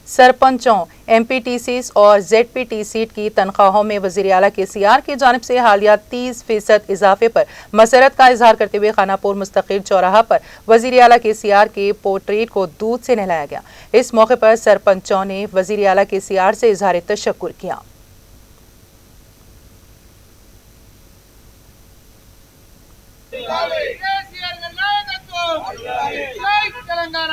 सरपंचों, एमपीटीसी और जेडपीटीसी की तनख्वाहों में वज़ीर आला केसीआर की जानिब से हालिया 30% इजाफे पर मसरत का इजहार करते हुए खानापुर मुस्तकिल चौराहा पर वज़ीर आला केसीआर के पोर्ट्रेट को दूध से नहलाया गया। इस मौके पर सरपंचों ने वज़ीर आला केसीआर से इजहार तशक्कुर किया। తెలంగాణ